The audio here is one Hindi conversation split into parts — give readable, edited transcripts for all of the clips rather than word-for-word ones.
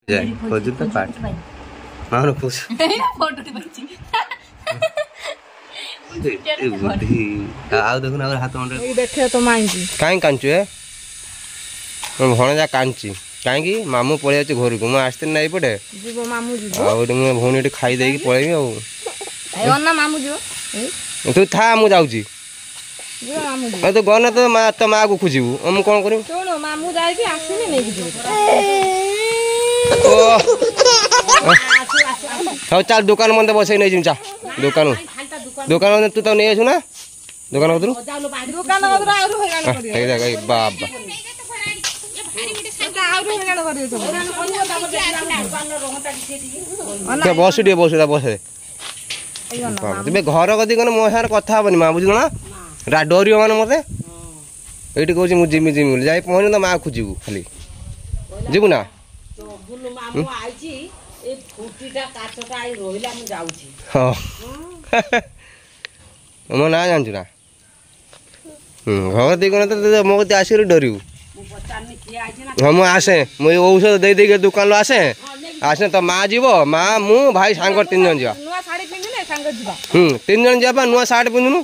जाए खोजू तो पाठ मारो पूछ फोटो बुद्धि आउ देखो ना हाथ मुंडे देखे तो मांगी काई कांचु ए भणजा कांची काई मामू पळे अछि घर को म आस्ते नै पड़े जीवो मामू जीवो आ मो भौणी खाई देकी पळेबी आ ना मामू जीवो तू था मु जाउची जीवो मामू जीवो तो गन तो माँ को खोजबू हम कोन करू सुन मामू जाई कि आसीनी नै कि जीवो ओ चल दुकान मंदे बसै नै जिम चा दुकान तू तो नहीं आसु ना दुकान कदरू दुकान कदरू आउर हैरान करियो हे देख बाबा आउर हैरान करियो तो बस दे तुम घर कदी कने मो सार कथा हबनी माँ बुझल ना रा डरियो माने मते एठी कहू मु जिमी जिमी जाई पहुँच तो माँ खोजबू खाली जीबू ना मामू आइची ए फुटीटा काचटा आई रोहिला मु जाउची हां मो ना जानछु ना घर देखो तो मो कते आसी डरियो हम आसे मुझे औषध दे दे दुकान लो आसे आसे तो माँ जीव माँ मु भाई सांग 3 जन जा नुआ साड़ी पिंदिले सांग जीवा 3 जन जाबा नुआ साड़ी पिंदनु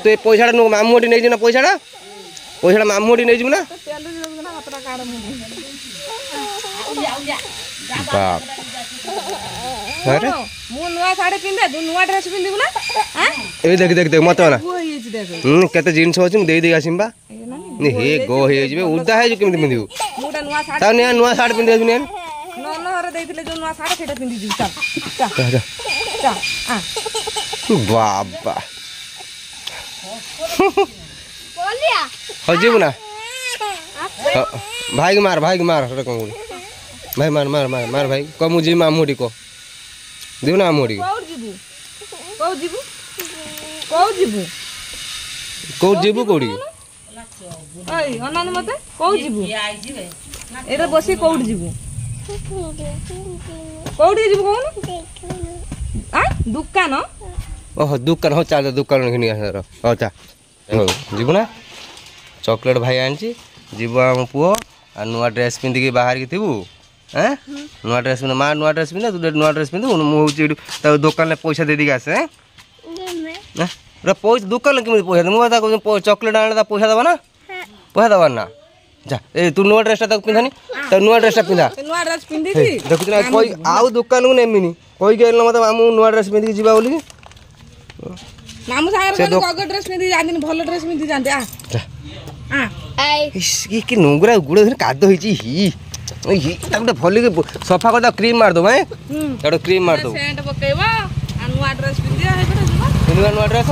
तो पैसा मामू ओटी नहीं पैसा मामू ओटी नहीं ना बाप अरे मु नुआ साड़ी पिंदे तू नुआ ड्रेस पिंदिबु ना हां ए देख देख देख मत ना वो हेज देख केते जिंस होछि दे दे आसिम बा नी हे गो हे जिबे उल्टा है जो केमति पिंदिबु मुडा नुआ साड़ी ता ने नुआ साड़ी पिंदे सुने न हरे देथिले जो नुआ साड़ी सेटा पिंदी दिउ चल चल आ बाबा बोलिया हो जीबू ना भाई के मार रे कोन भाई मार भाई कमु जी मामूडी को दिउ ना मामूडी को जीबू कोडी ओय अनानी मते को जीबू एरा बसी कोड जीबू कोडी जीबू कोन आ दुकान ओह दुकान हो चल दुकान घिनी आसर हो चा जीबू ना चॉकलेट भाई आनची जीबू हम पुओ आ नुआ ड्रेस पिंदी के बाहर की थिबू हैं नुआ ड्रेस पिंद माँ नुआ ड्रेस पिंद तू नुआ ड्रेस पिंद मुझे दुकान में पैसा दे दिखे आसे पैसा दुकान में केमी पैसा मुझे चॉकलेट आने पैसा दबा ना पैसा दबा ना जा ए तू नुआ ड्रेस पिंधानी तो नुआ ड्रेस पिंधा नुआ ड्रेस पिंदी देखु ना कोई आउ दुकान को नेमिनी कोई गेल मत मामू नुआ ड्रेस पिंदी जीवा बोली मामू सागर को ड्रेस पिंदी जांदी भलो ड्रेस पिंदी जांदी आ इस की नुगरा गुड़ कादो होईची ही गोटे भल सफा कर क्रीम मार दो भाई क्रीम मार दो नुआ ड्रेस नुआ ड्रेस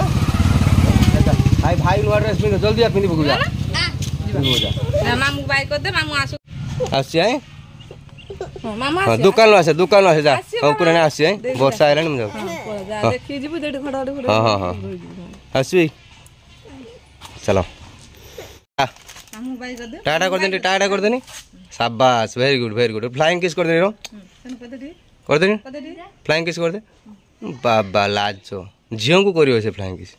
भाई भाई नुआ ड्रेस पिंध जल्दी पिंधि पकड़ मामू बाय कर दे मामू आसु आसी आए दुकान आसे जा कुरे ना आसी आए वर्षा आइलानी मुझे देखि जिबु देडी खडा हां आसी चलो मामू बाय कर दे टाटा कर देनी शाबाश वेरी गुड फ्लाइंग किस कर देनी रो कर देनी फ्लाइंग किस कर दे बाबा लाजो झियो को करियो से फ्लाइंग किस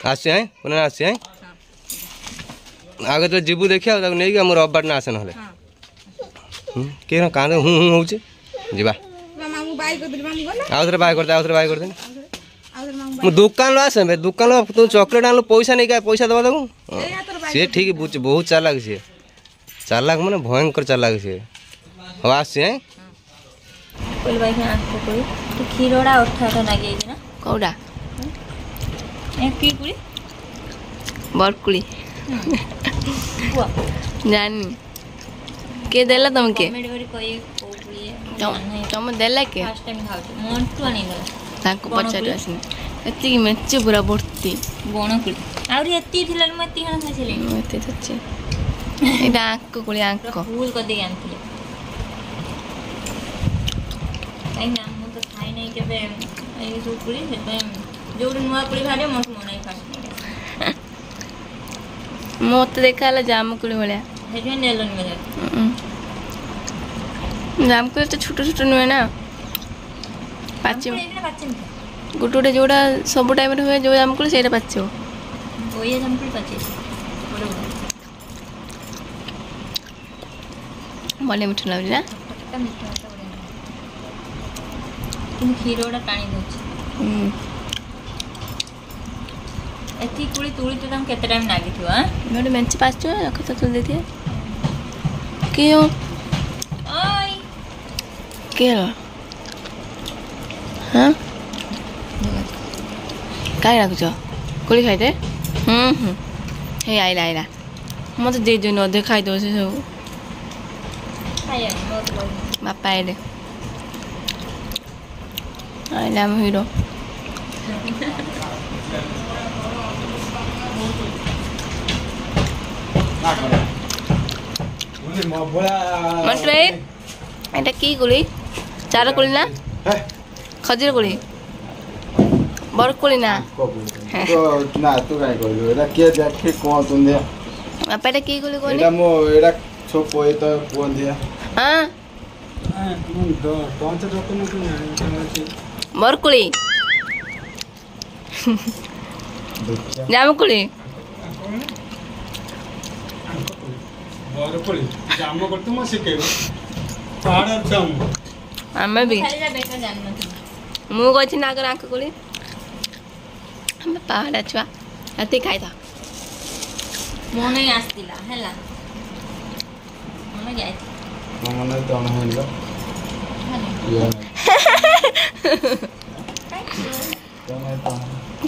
आसी आए कोना आसी आए आगे तो जीबू देखिया ताको नै के हमर रब्बार ना आसे नहले के न कांदे हूं होउचे जीबा मामू बाय कर दे मामू गला आउथरे बाय कर दे मु दुकान लो आसे दुकान लो तू चॉकलेट आलो पैसा नै का पैसा दबा दऊ से ठीक बुझ बहुत चालाक से चालाक माने भयंकर चालाक से हो आसे हैं कोल भाई के आंख कोई तो खीरोड़ा उठाटा लागे ना कौड़ा ए की कुड़ी बरकुड़ी जानी के देला तुमके कमेडी बड़ी कोई कोई तुम देला के फर्स्ट टाइम खाउ मोंटू आनी गला ताको पचार आसी एति मेच्चे पूरा भर्ती बण कुड़ी आउरी एति थिला म एति हन खाइले एति तचे एटा आंख कोली आंख फूल कर दे आनथिले काई ना मु तो खाइ नै केबे ए जो कुड़ी से जो नुआ कुड़ी भारे मत मनाई फास्ट मत देखाला जामुकुड़ी भलिया हेजन नेलन मेरे जामुकुड़ी तो छोट छोट नुए ना पाचे पाचे गोटे गोटे जोड़ा सब टाइम हुए जो जामुकुड़ी सेटा पाचे ओये जामुकुड़ी पाचे ବଢ଼ିଆ ମିଠା ଲାଗୁଛି ନା ଖଟା ମିଠା ବଢ଼ିଆ କିନ୍ତୁ କ୍ଷୀର ଗୁଡ଼ା ଟାଣି ଦେଉଛି ଏଠି କୁଳି ତୁଳି ତ ତାଙ୍କୁ କେତେ ଟାଇମ୍ ଲାଗିଥିବ ଗୋଟେ ମେଞ୍ଚେ ପାଚୁ ରଖ ତ ତୁଳି ଦେଇଥିବେ କିଏ ଓଇ କିଏ ହଁ କାହିଁ ଡାକୁଛ କୋଳି ଖାଇଦେ ହେଇ ଆଇଲା ଆଇଲା ମୋତେ ଦେଇଦିଅନି ଅଧେ ଖାଇଦେବ ସେ ସବୁ ଖାଇବାକୁ ବହୁତ ଭଲ ବାପା ଆଇଲେ ଆଇଲା ଆମ ହିରୋ ମଣ୍ଟୁ ଭାଇ ଏଇଟା କି କୋଳି ଚାର କୋଳି ନା ଖଜିର କୋଳି ବର କୋଳି ନା ନା ତୁ କାଇଁ କହିଲୁ ଏଟା କିଏ ଦେଖି କଣ ତୁନ୍ଦିଆ ବାପା ଏଇଟା କି କୋଳି କୋଳି ଏଟା ମୁଁ ଏଟା ଛୋ ପଏ ତ କୁହନ୍ଦିଆ ହଁ ବର କୋଳି ଜାମ କୋଳି ଆମେ ବି ଖାଲି ବେକାର ଜାଣିନଥିଲି ମୁଁ କହିଛି ନାଗର ଆଙ୍କ କୋଳି ଆମେ ପାହାଡ଼ ଛୁଆ ଏତିକି ଖାଇଥା ମୋ ନେଇ ଆସିଥିଲା ହେଲା ଆମେ ଯାଇଥିଲି ମନେ ତଣ ହେଇଲ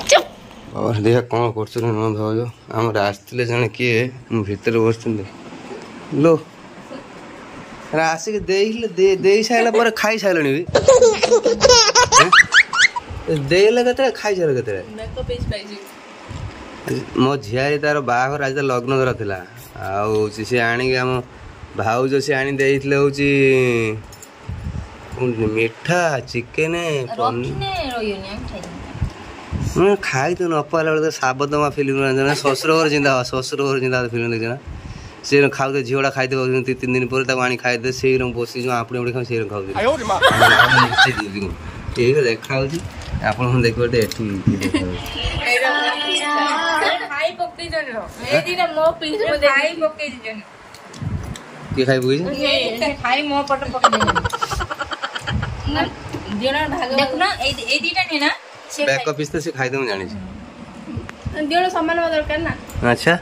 ଚୁପ୍ ବାବା ଦେଖିଆ କ'ଣ କରୁଛନ୍ତି ନ ଭାଉଜ ଆମର ଆସିଥିଲେ ଜଣେ କିଏ ମୁଁ ଭିତରେ ବସିଛନ୍ତି ଲୋ ଆସିକି ଦେଇ ସାରିଲା ପରେ ଖାଇ ସାରିଲେଣି ବି ଦେଇଲେ କେତେବେଳେ ଖାଇସାର କେତେବେଳେ ମୋ ଝିଆରୀ ତାର ବାହାଘର ଆଜି ତା ଲଗ୍ନ ଧରା ଥିଲା ଆଉ ହଉଛି ସେ ଆଣିକି ଆମ ଭାଉଜ ସେ ଆଣି ଦେଇଥିଲେ ହଉଛି ମିଠା ଚିକେନ ଖାଇ ତ ନ ପାଇଲା ବେଳେ ସାବତମା ଫିଲ୍ମ ଶ୍ୱଶୁର ଘର ଚିନ୍ତା ଫିଲ୍ମ ଦେଖିଛ ନା ସେ ଖାଉଥିଲେ ଝିଅଟା ଖାଇଦେବ 3 ଦିନ ପରେ ତାକୁ ଆଣି ଖାଇଦେ ସେଇ ବସି ଯେଉଁ ଆପୁଡ଼ି ଖାଉ ସେଇ ଖାଉଥିଲେ ଏଇ ଦେଖା ହଉଛି ଆପଣ ଦେଖିବ ଏଠି କିଏ ଖାଇ ପକେଇଛି ବ୍ୟାକ୍ ଅଫିସ୍ ତ ସେ ଖାଇଦେବ ମୁଁ ଜାଣିଛି ଦିଜଣ ସମାନ ହବା ଦରକାର ନା ଆଚ୍ଛା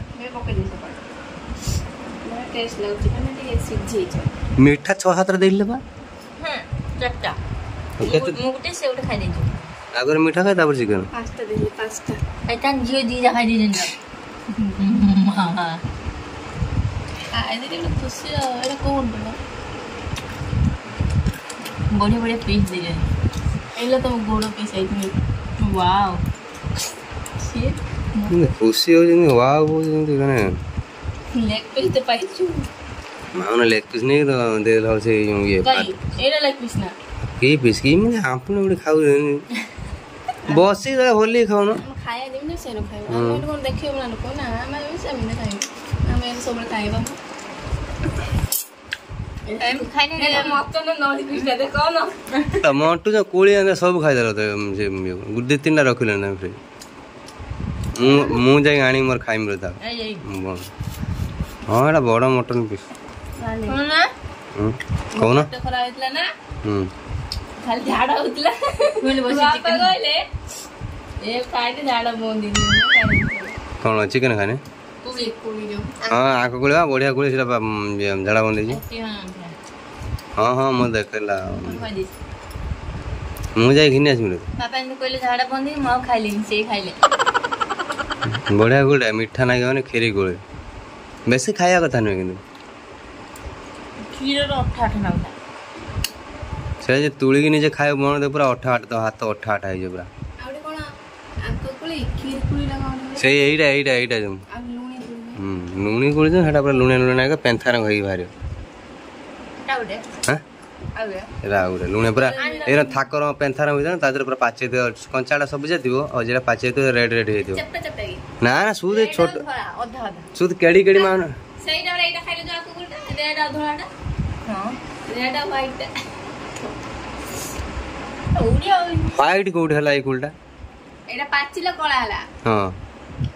ମିଠା 6-7 ଦେଇଲେ ବା ଚାରିଟା ମୁଁ ଗୋଟେ ସେ ଗୋଟେ ଖାଇଦେଇଛୁ ଆଗରେ ମିଠା ଖାଇ ତାପରେ ଚିକେନ 5ଟା ଦେଲି 5ଟା ଏଇଟା ଝିଅ ଦିଟା ଖାଇ ଦେଇଛନ୍ତି ଖୁସି ଏଇଟା କୋଉ ବଢିଆ ବଢିଆ ପିସ୍ ଦେଇଛନ୍ତି ଏଇଲା ତମ ଗୋଡ଼ ପିସ୍ ହେଇଥିଲି ୱାଓ ଖୁସି ହଉଛନ୍ତି ୱାଓ କହୁଛନ୍ତି ମାନେ ଲେଗ ପିସ୍ ତ ପାଇଛୁ ମାଉନ ଲେଗ ପିସ୍ ନେଇକି ତ ଦେଇଦେଲା ସେ ଇଏ ଏଇଟା ଲେଗ ପିସ୍ ନା କି ପିସ୍ କି ମାନେ ଆପଣ ଗୋଟେ ଖାଉଛନ୍ତି ବସି ହୋଲି ଖାଉନ ଖାଇବା ଦେବି ସେ ଖାଇବା ଆମେ କ'ଣ ଦେଖିବୁ ନା ଲୋକ ନା ଆମେ ସେମିତି ଖାଇବୁ ଆମେ ସବୁବେଳେ ଖାଇବା ମଣ୍ଟୁ ଯୋଉ କୋଳି ସବୁ ଖାଇଦେଲ 2-3ଟା ରଖିଲେଣି ତମେ ଫ୍ରି ମୁଁ ଯାଇ ଆଣିକି ମୋର ଖାଇମି ତା ହଁ ଏଇଟା ବଡ଼ ମଟନ ପିସ୍ କହୁନ ଖାଲି ଝାଡ଼ା ହଉଥିଲା କହିଲେ ଏ ଖାଇକି ଝାଡ଼ା ବନ୍ଦ କ'ଣ ଚିକେନ ଖାଇନି ହଁ ଆଙ୍କ କୋଳି ବା ବଢ଼ିଆ କୋଳି ସେଟା ଝାଡ଼ା ବନ୍ଦ ହେଇଛି ହଁ ମୁଁ ଦେଖିଲା ମୁଁ ଯାଇ ଘିନି ଆସିବି ବାପା ଏମିତି କହିଲେ ଝାଡ଼ା ବନ୍ଦ ମୁଁ ଆଉ ଖାଇଲିନି ସେ ଖାଇଲେ ବଢ଼ିଆ କୋଳିଟା ମିଠା ନାଗିବ ମାନେ କ୍ଷୀରି କୋଳି ବେଶୀ ଖାଇବା କଥା ନୁହେଁ କିନ୍ତୁ କ୍ଷୀରର ଅଠା ନାଗୁଥିଲା ସେ ଯେ ତୁଳିକି ନିଜେ ଖାଇବ ମନ ଦେ ପୁରା ଅଠା ହାତ ଅଠା ହେଇଯିବ ପୁରା ସେଇ ଏଇଟା ଯେଉଁ ଲୁଣି କୋଳି ତ ସେଟା ପୁରା ଲୁଣିଆ ନାଗିବ ପେନ୍ଥା ରଙ୍ଗ ହେଇକି ବାହାରିବ ଏଇଟା ଆଉ ଗୋଟେ ଲୁଣିଆ ପୁରା ଏଇଟା ଥାକର ପେନ୍ଥା ରଙ୍ଗ ହେଇଥିବ ତା ଦେହରେ ପୁରା ପାଚେଇଥିବ କଞ୍ଚାଟା ସବୁଜା ଥିବ ଆଉ ଯେଟା ପାଚେଇଥିବ ରେଡ୍ ହେଇଥିବ ନା ସୁଦ ଛୋଟ ସୁଦ କେଡ଼ି ମାଉନ ହ୍ୱାଇଟ୍ କୋଉଠି ହେଲା ଏଇ କୋଳିଟା ଏଇଟା ପାଚିଲା କଳା ହେଲା ହଁ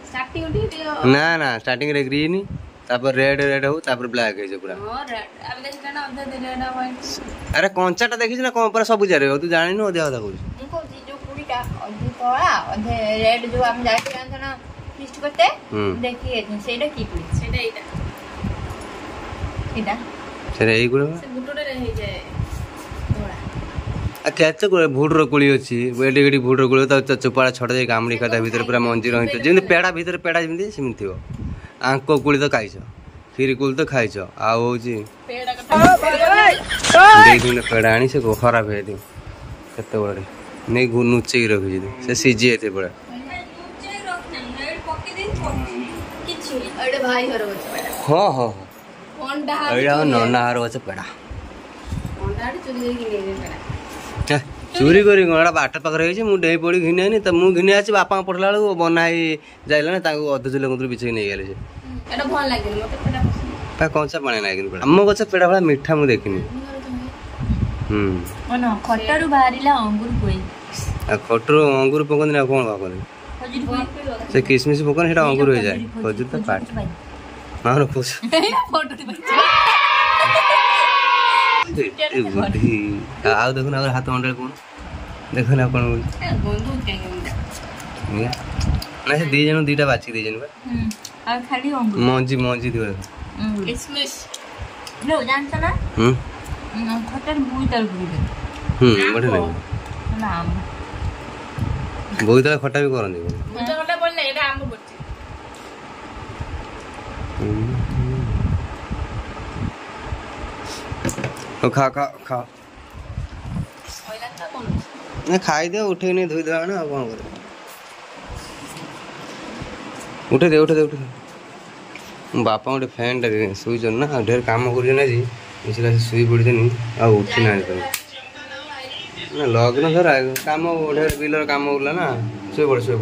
ଷ୍ଟାର୍ଟିଂ ନା ଷ୍ଟାର୍ଟିଂରେ ଗ୍ରୀନ୍ तापर रेड रेड हो तापर ब्लैक है पूरा अरे कंचाटा देखिस ना कौन पर सब जारे हो तू जानि न अधे अधा कहू ମୁଁ କହୁଛି ଯୋଉ ପୁରୀଟା ଅଧେ କଳା ଅଧେ ରେଡ୍ ଯୋଉ ଆମେ ଯାଇଥିଲେ ଜାଣିଛ ନା ଫିଷ୍ଟ କରତେ ଦେଖି ସେଇଟା କି ପୁରୀ ସେଇଟା ଏଇଟା ସେରେ ଏଇ गुड़ ସେ ଗୁଟରେ ହେଇଯାଏ ଧଳା आ केते गुड़ भूडर कुली अछि एडी एडी भूडर कुली त चोपाड़ा छड़ जाई कामड़ी खाता भीतर पूरा मंजी रहितो जेमि पेड़ा भीतर पेड़ा जेमि सिमि थियो आंको कुली तो खाइछ फिर कुली तो खाइछ आ होची पेड़ा का देखिन पेड़ा आनी से खराब है दी केते बड़े नहीं नुचे रखि दी से सीजी एते बड़े नुचे रख नहीं पक्की दे किछि अरे भाई हरो पेड़ा हां हां अंडा एडा नन्ना हार वछ पेड़ा अंडा चुरी के ले पेड़ा चोरी करी गड़ा बाट पाखर होइछे मु डेई पड़ी घिनानी त मु घिने आछि बापा पठला बेलू बनाई जाइला ना ताको अध जिले कुतु बिछे नै गेले छे एटा भल लागे मते पेड़ा पसंद ता कोन सा पानी लागे पेड़ा हम गछ पेड़ा वाला मीठा मु देखिनी ओनो खटारू बाहरिला अंगूर कोई आ खटरो अंगूर पकन ना कोन बाकन खजूर कोई से किसमिस पकन हेटा अंगूर हो जाए खजूर त पाट मारो पुछ फोटो दे बुद्धि आओ देखो ना हाथ मंडल कोन देखो ना कोन बंदूक के ना से दी जन दीटा बाची दे जन आ खाली अंगूर मंजी मंजी दियो किसमिस लो जानछ ना खटार बुई तार बुई दे बड़े नहीं नाम बहुत तरह खट्टा भी करन दे बुई खटा बोल ना एटा आम बच्ची तो खा खा खा ओइला त कोन ना खाई दे उठे नहीं धोई दे ना कोन करे उठे दे उठे दे उठे बापा गोटे फैन टा सुई ना ढेर काम कर ना जी इसलिए सुई पड़ी नहीं आ उठी ना ना लग्न धर काम ढेर बिलर काम ना शुए पड़े